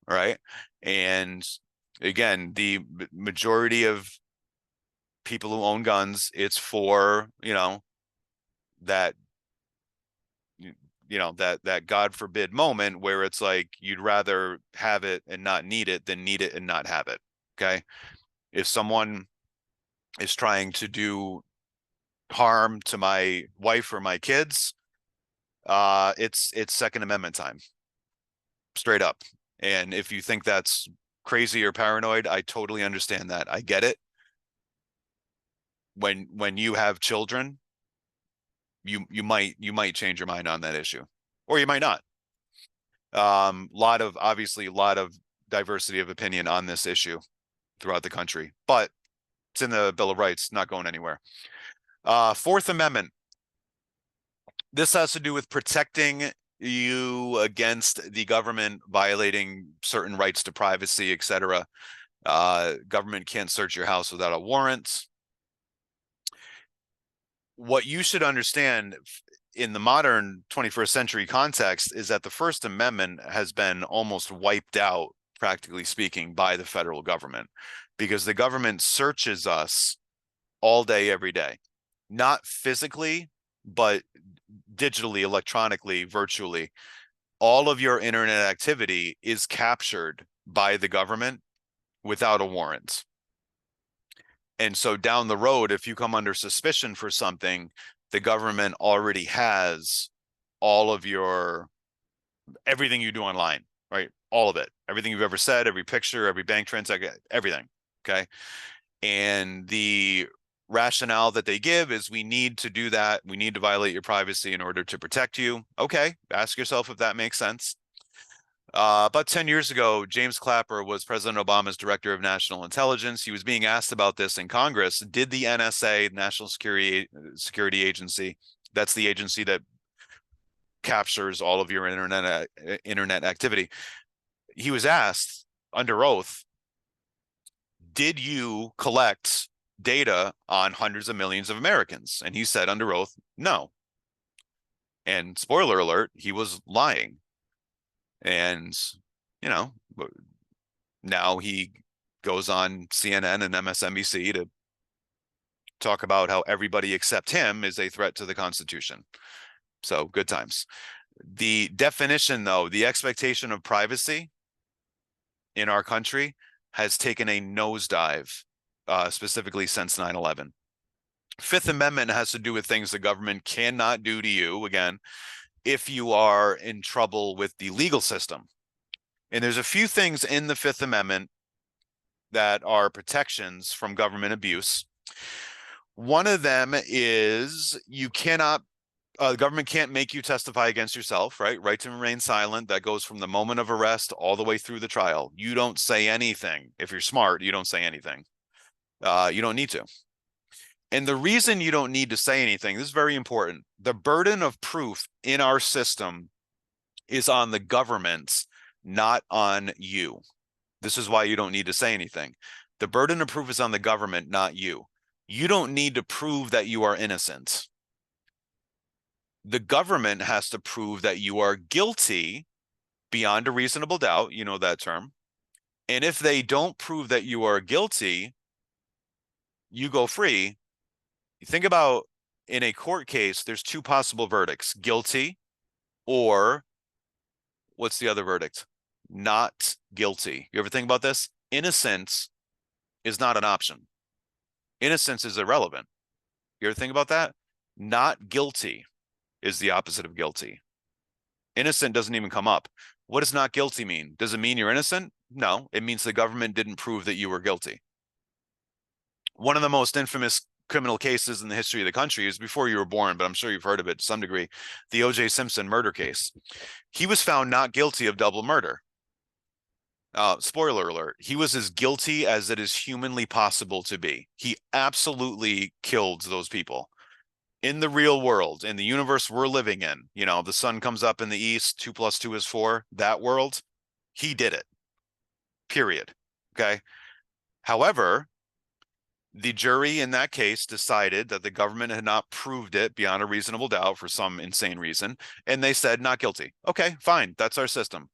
right? And again, the majority of people who own guns, it's for, that that God forbid moment where it's like you'd rather have it and not need it than need it and not have it. Okay. If someone is trying to do harm to my wife or my kids, it's Second Amendment time, straight up. And if you think that's crazy or paranoid, I totally understand that. I get it. When you have children, you might change your mind on that issue, or you might not. Obviously a lot of diversity of opinion on this issue throughout the country, but it's in the Bill of Rights, not going anywhere. Fourth Amendment. This has to do with protecting you against the government violating certain rights to privacy, etc. Government can't search your house without a warrant. What you should understand in the modern 21st century context is that the First Amendment has been almost wiped out, practically speaking, by the federal government, because the government searches us all day, every day, not physically, but digitally, electronically, virtually. All of your internet activity is captured by the government without a warrant. And so down the road, if you come under suspicion for something, the government already has all of everything you do online, right? All of it, everything you've ever said, every picture, every bank transaction, everything. Okay. And the rationale that they give is, we need to do that. We need to violate your privacy in order to protect you. Okay. Ask yourself if that makes sense. About 10 years ago, James Clapper was President Obama's Director of National Intelligence. He was being asked about this in Congress. Did the NSA, National Security Agency, that's the agency that captures all of your internet activity. He was asked under oath, did you collect data on hundreds of millions of Americans? And he said under oath, no. And spoiler alert, he was lying. And, now he goes on CNN and MSNBC to talk about how everybody except him is a threat to the Constitution. So good times. The definition, though, the expectation of privacy in our country has taken a nosedive, specifically since 9/11. Fifth Amendment has to do with things the government cannot do to you, again, if you are in trouble with the legal system. And there's a few things in the Fifth Amendment that are protections from government abuse. One of them is the government can't make you testify against yourself, right? Right to remain silent. That goes from the moment of arrest all the way through the trial. You don't say anything. If you're smart, you don't say anything. You don't need to. And the reason you don't need to say anything, this is very important. The burden of proof in our system is on the government, not on you. This is why you don't need to say anything. The burden of proof is on the government, not you. You don't need to prove that you are innocent. The government has to prove that you are guilty beyond a reasonable doubt. You know that term. And if they don't prove that you are guilty, you go free. You think about in a court case, there's two possible verdicts, guilty or what's the other verdict? Not guilty. You ever think about this? Innocence is not an option. Innocence is irrelevant. You ever think about that? Not guilty is the opposite of guilty. Innocent doesn't even come up. What does not guilty mean? Does it mean you're innocent? No, it means the government didn't prove that you were guilty. One of the most infamous criminal cases in the history of the country is before you were born, but I'm sure you've heard of it to some degree, the O.J. Simpson murder case. He was found not guilty of double murder. Spoiler alert, he was as guilty as it is humanly possible to be. He absolutely killed those people. In the real world, in the universe we're living in, you know, the sun comes up in the east, 2 + 2 is 4, that world, he did it, period. Okay. However, the jury in that case decided that the government had not proved it beyond a reasonable doubt for some insane reason, and they said not guilty. Okay, fine, that's our system.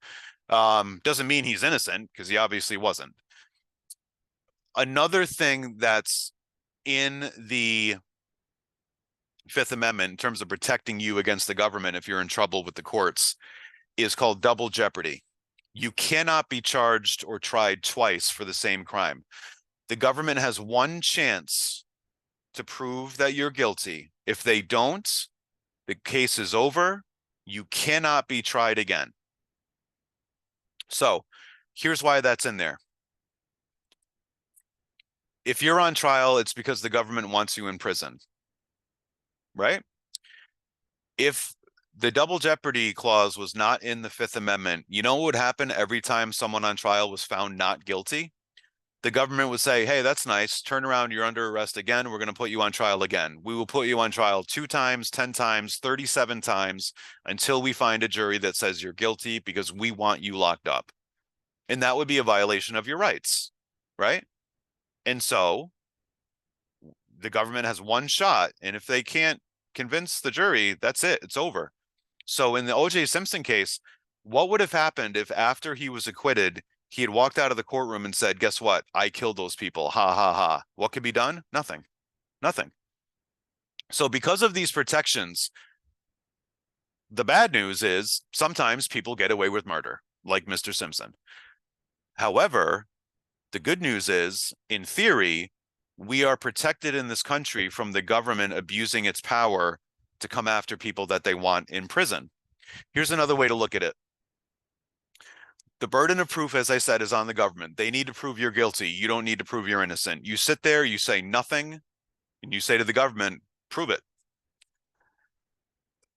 Doesn't mean he's innocent, because he obviously wasn't. Another thing that's in the Fifth Amendment in terms of protecting you against the government if you're in trouble with the courts is called double jeopardy. You cannot be charged or tried twice for the same crime. The government has one chance to prove that you're guilty. If they don't, the case is over. You cannot be tried again. So here's why that's in there. If you're on trial, it's because the government wants you in prison, right? If the double jeopardy clause was not in the Fifth Amendment, you know what would happen every time someone on trial was found not guilty? The government would say, hey, that's nice. Turn around. You're under arrest again. We're going to put you on trial again. We will put you on trial 2 times, 10 times, 37 times until we find a jury that says you're guilty because we want you locked up. And that would be a violation of your rights, right? And so the government has one shot. And if they can't convince the jury, that's it. It's over. So in the O.J. Simpson case, what would have happened if after he was acquitted, he had walked out of the courtroom and said, guess what? I killed those people. Ha, ha, ha. What could be done? Nothing. Nothing. So because of these protections, the bad news is sometimes people get away with murder, like Mr. Simpson. However, the good news is, in theory, we are protected in this country from the government abusing its power to come after people that they want in prison. Here's another way to look at it. The burden of proof, as I said, is on the government. They need to prove you're guilty. You don't need to prove you're innocent. You sit there, you say nothing, and you say to the government, prove it.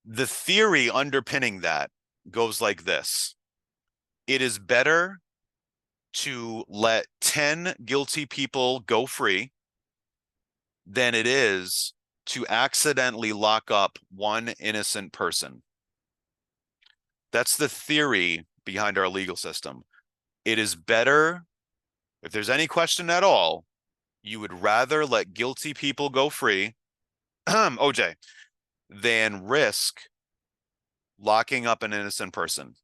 The theory underpinning that goes like this. It is better to let 10 guilty people go free than it is to accidentally lock up one innocent person. That's the theory behind our legal system. It is better, if there's any question at all, you would rather let guilty people go free, OJ, than risk locking up an innocent person.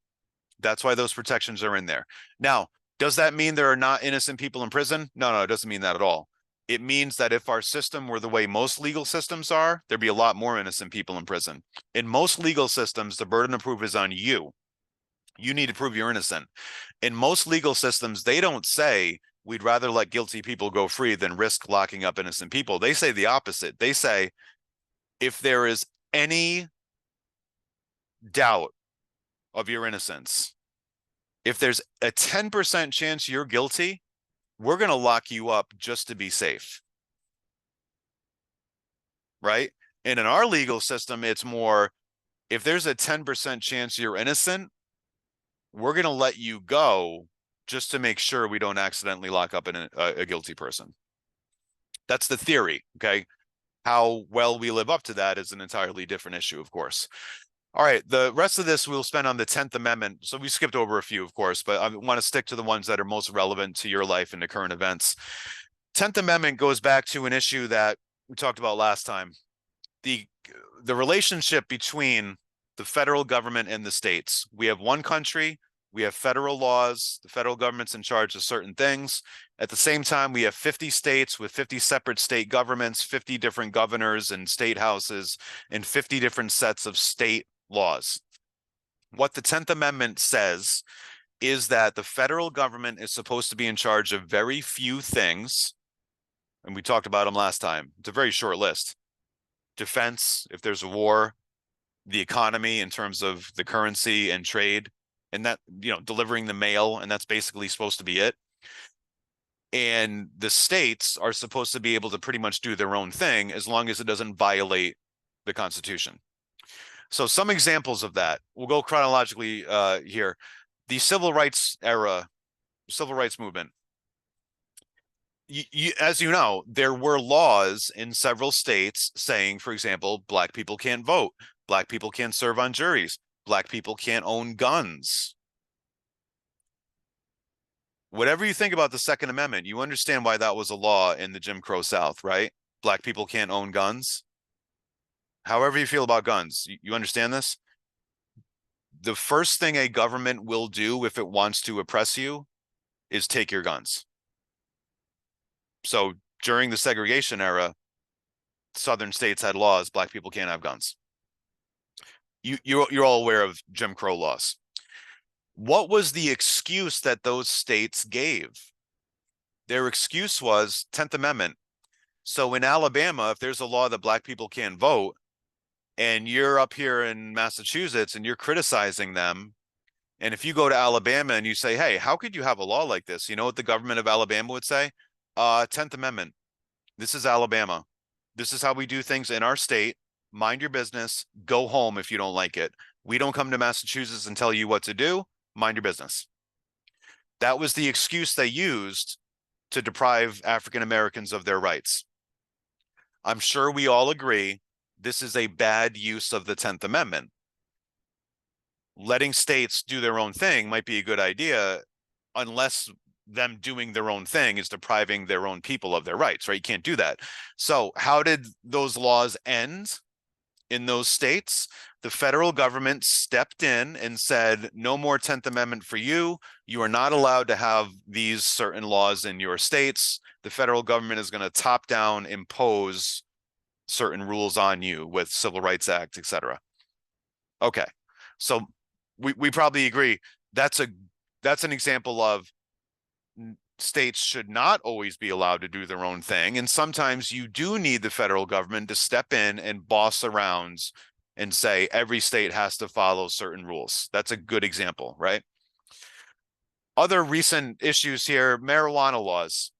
That's why those protections are in there. Now, does that mean there are not innocent people in prison? No, it doesn't mean that at all. It means that if our system were the way most legal systems are, there'd be a lot more innocent people in prison. In most legal systems, the burden of proof is on you. You need to prove you're innocent. In most legal systems, they don't say we'd rather let guilty people go free than risk locking up innocent people. They say the opposite. They say if there is any doubt of your innocence, if there's a 10% chance you're guilty, we're going to lock you up just to be safe. Right? And in our legal system, it's more, if there's a 10% chance you're innocent, we're going to let you go just to make sure we don't accidentally lock up a guilty person. That's the theory, okay? How well we live up to that is an entirely different issue, of course. All right, the rest of this we'll spend on the 10th Amendment. So we skipped over a few, of course, but I want to stick to the ones that are most relevant to your life and the current events. 10th Amendment goes back to an issue that we talked about last time. The relationship between the federal government and the states. We have one country, we have federal laws, the federal government's in charge of certain things. At the same time, we have 50 states with 50 separate state governments, 50 different governors and state houses, and 50 different sets of state laws. What the 10th Amendment says is that the federal government is supposed to be in charge of very few things, and we talked about them last time. It's a very short list. Defense, if there's a war, the economy in terms of the currency and trade, and that, delivering the mail, and that's basically supposed to be it. And the states are supposed to be able to pretty much do their own thing as long as it doesn't violate the Constitution. So some examples of that, we'll go chronologically here. The civil rights era, civil rights movement. As you know, there were laws in several states saying, for example, Black people can't vote, Black people can't serve on juries, Black people can't own guns. Whatever you think about the Second Amendment, you understand why that was a law in the Jim Crow South, right? Black people can't own guns. However you feel about guns, you understand this? The first thing a government will do if it wants to oppress you is take your guns. So during the segregation era, southern states had laws, Black people can't have guns. You're all aware of Jim Crow laws. What was the excuse that those states gave? Their excuse was 10th Amendment. So in Alabama, if there's a law that Black people can't vote, and you're up here in Massachusetts and you're criticizing them, and if you go to Alabama and you say, hey, how could you have a law like this? You know what the government of Alabama would say? 10th Amendment. This is Alabama. This is how we do things in our state. Mind your business. Go home if you don't like it. We don't come to Massachusetts and tell you what to do. Mind your business. That was the excuse they used to deprive African Americans of their rights. I'm sure we all agree this is a bad use of the 10th Amendment. Letting states do their own thing might be a good idea, unless them doing their own thing is depriving their own people of their rights, right? You can't do that. So how did those laws end in those states? The federal government stepped in and said, no more 10th Amendment for you. You are not allowed to have these certain laws in your states. The federal government is going to top down impose certain rules on you with Civil Rights Act, etc. Okay. So we probably agree that's an example of states should not always be allowed to do their own thing. And sometimes you do need the federal government to step in and boss around and say every state has to follow certain rules. That's a good example, right? Other recent issues here, marijuana laws.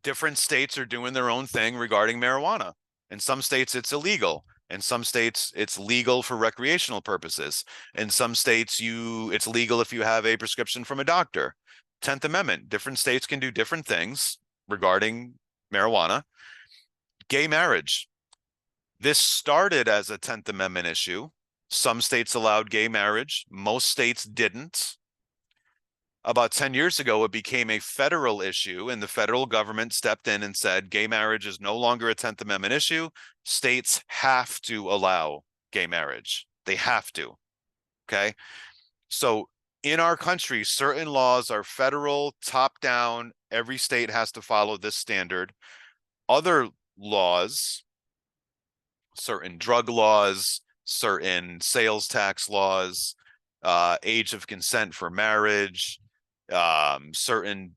Different states are doing their own thing regarding marijuana. In some states, it's illegal. In some states, it's legal for recreational purposes. In some states, it's legal if you have a prescription from a doctor. 10th Amendment, different states can do different things regarding marijuana. Gay marriage. This started as a 10th Amendment issue. Some states allowed gay marriage. Most states didn't. About 10 years ago, it became a federal issue, and the federal government stepped in and said, gay marriage is no longer a 10th Amendment issue. States have to allow gay marriage. They have to. Okay. So in our country, certain laws are federal, top down. Every state has to follow this standard. Other laws, certain drug laws, certain sales tax laws, age of consent for marriage, certain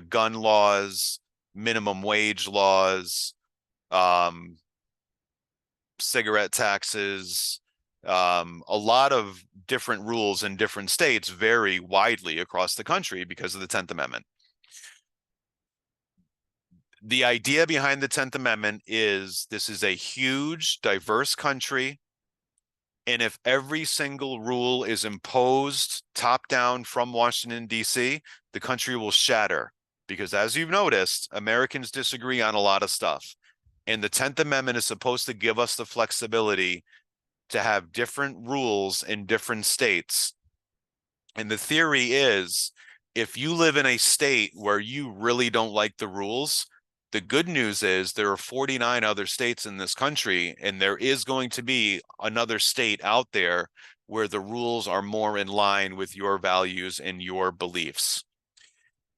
gun laws, minimum wage laws, cigarette taxes, a lot of different rules in different states vary widely across the country because of the 10th Amendment. The idea behind the 10th Amendment is this is a huge, diverse country. And if every single rule is imposed top down from Washington, D.C., the country will shatter. Because as you've noticed, Americans disagree on a lot of stuff. And the 10th Amendment is supposed to give us the flexibility to have different rules in different states. And the theory is, if you live in a state where you really don't like the rules, the good news is there are 49 other states in this country, and there is going to be another state out there where the rules are more in line with your values and your beliefs.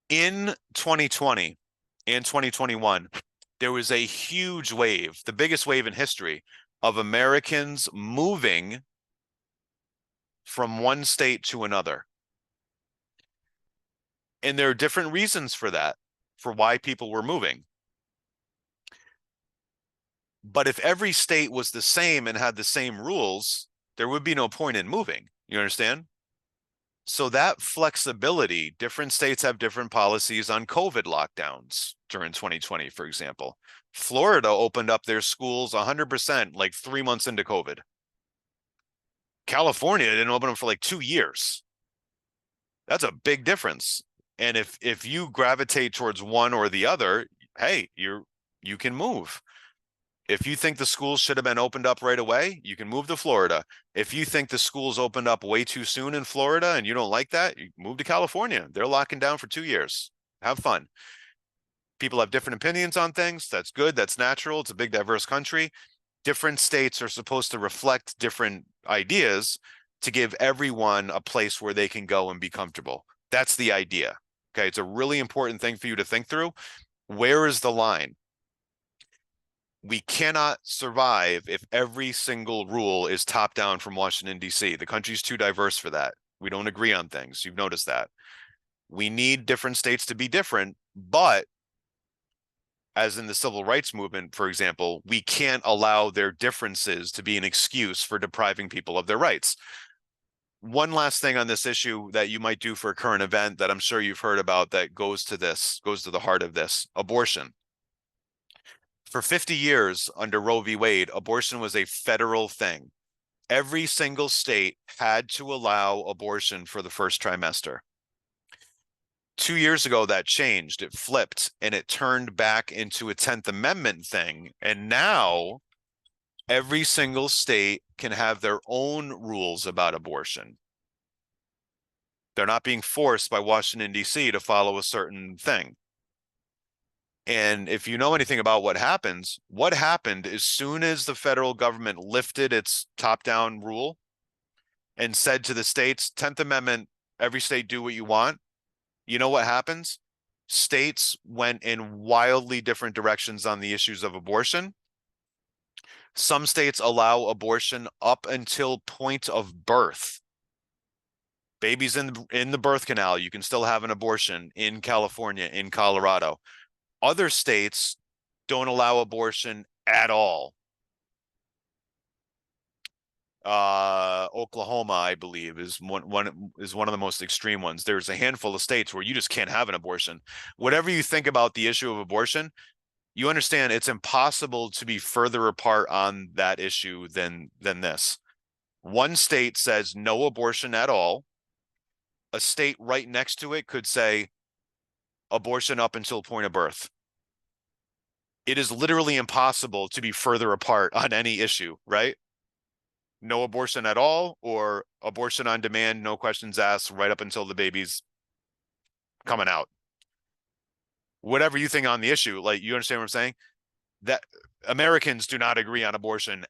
In 2020 and 2021, there was a huge wave, the biggest wave in history, of Americans moving from one state to another. And there are different reasons for that, for why people were moving. But if every state was the same and had the same rules, there would be no point in moving. You understand? So that flexibility, different states have different policies on COVID lockdowns during 2020, for example. Florida opened up their schools 100% like 3 months into COVID. California didn't open them for like 2 years. That's a big difference. And if you gravitate towards one or the other, hey, you can move. If you think the schools should have been opened up right away, you can move to Florida. If you think the schools opened up way too soon in Florida and you don't like that, you move to California. They're locking down for 2 years. Have fun. People have different opinions on things. That's good. That's natural. It's a big, diverse country. Different states are supposed to reflect different ideas to give everyone a place where they can go and be comfortable. That's the idea. Okay. It's a really important thing for you to think through. Where is the line? We cannot survive if every single rule is top down from Washington, D.C. The country's too diverse for that. We don't agree on things. You've noticed that. We need different states to be different, but as in the civil rights movement, for example, we can't allow their differences to be an excuse for depriving people of their rights. One last thing on this issue that you might do for a current event that I'm sure you've heard about that goes to the heart of this: abortion. For 50 years under Roe v. Wade, abortion was a federal thing. Every single state had to allow abortion for the first trimester. 2 years ago, that changed. It flipped and it turned back into a 10th Amendment thing. And now every single state can have their own rules about abortion. They're not being forced by Washington, D.C. to follow a certain thing. And if you know anything about what happened as soon as the federal government lifted its top-down rule and said to the states, 10th Amendment, every state do what you want. You know what happens? States went in wildly different directions on the issues of abortion. Some states allow abortion up until point of birth. Babies in the birth canal, you can still have an abortion in California, in Colorado. Other states don't allow abortion at all. Oklahoma, I believe, is one of the most extreme ones. There's a handful of states where you just can't have an abortion. Whatever you think about the issue of abortion, you understand it's impossible to be further apart on that issue than this. One state says no abortion at all. A state right next to it could say abortion up until point of birth. It is literally impossible to be further apart on any issue, right? No abortion at all, or abortion on demand, no questions asked, right up until the baby's coming out. Whatever you think on the issue, like, you understand what I'm saying? That Americans do not agree on abortion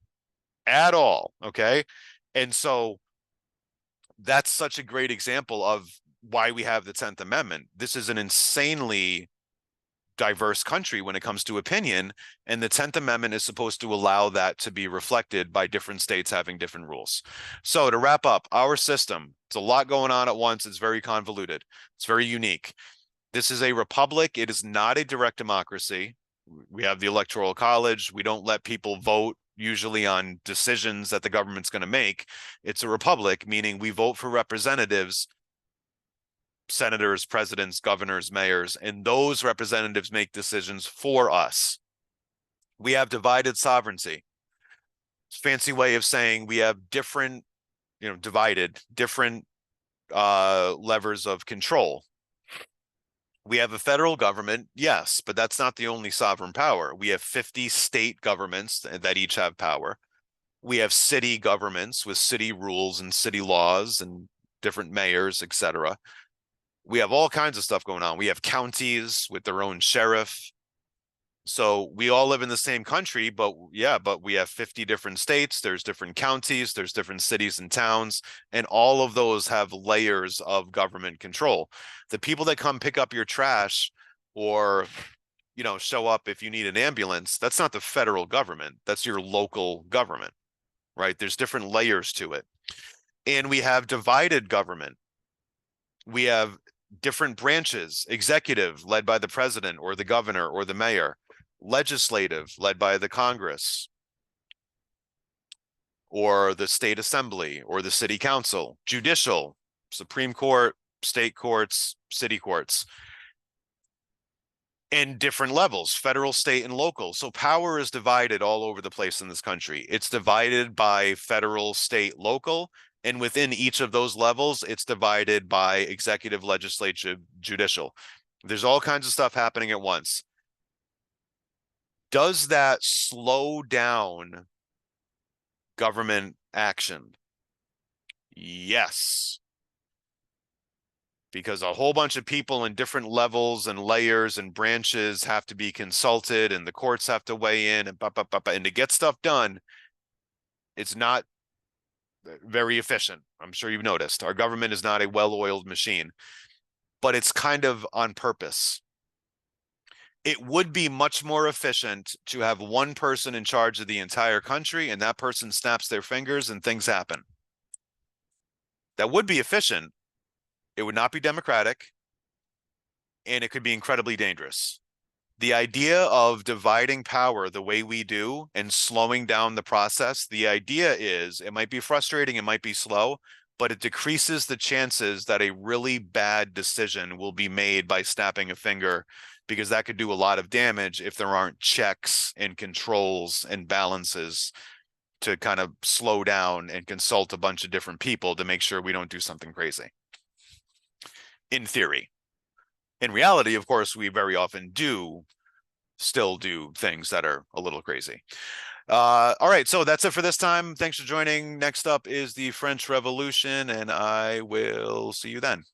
at all, okay? And so that's such a great example of why we have the 10th Amendment. This is an insanely diverse country when it comes to opinion, and the 10th Amendment is supposed to allow that to be reflected by different states having different rules. So to wrap up, our system, it's a lot going on at once. It's very convoluted. It's very unique. This is a republic. It is not a direct democracy. We have the Electoral College. We don't let people vote usually on decisions that the government's going to make. It's a republic, meaning we vote for representatives, senators, presidents, governors, mayors, and those representatives make decisions for us. We have divided sovereignty. Fancy way of saying we have different, different levers of control. We have a federal government, yes, but that's not the only sovereign power. We have 50 state governments that each have power. We have city governments with city rules and city laws and different mayors, etc. We have all kinds of stuff going on. We have counties with their own sheriff. So we all live in the same country, but we have 50 different states, there's different counties, there's different cities and towns, and all of those have layers of government control. The people that come pick up your trash or show up if you need an ambulance, that's not the federal government, that's your local government, right? There's different layers to it. And we have divided government. We have different branches: executive led by the president or the governor or the mayor, legislative led by the Congress or the state assembly or the city council, judicial, Supreme Court, state courts, city courts, and different levels: federal, state, and local. So power is divided all over the place in this country. It's divided by federal, state, local, and within each of those levels, it's divided by executive, legislative, judicial. There's all kinds of stuff happening at once. Does that slow down government action? Yes. Because a whole bunch of people in different levels and layers and branches have to be consulted, and the courts have to weigh in, and to get stuff done, it's not very efficient. I'm sure you've noticed our government is not a well-oiled machine, but it's kind of on purpose. It would be much more efficient to have one person in charge of the entire country, and that person snaps their fingers and things happen. That would be efficient. It would not be democratic, and it could be incredibly dangerous. The idea of dividing power the way we do and slowing down the process, the idea is it might be frustrating, it might be slow, but it decreases the chances that a really bad decision will be made by snapping a finger, because that could do a lot of damage if there aren't checks and controls and balances to kind of slow down and consult a bunch of different people to make sure we don't do something crazy. In theory. In reality, of course, we very often still do things that are a little crazy. All right, so that's it for this time. Thanks for joining. Next up is the French Revolution, and I will see you then.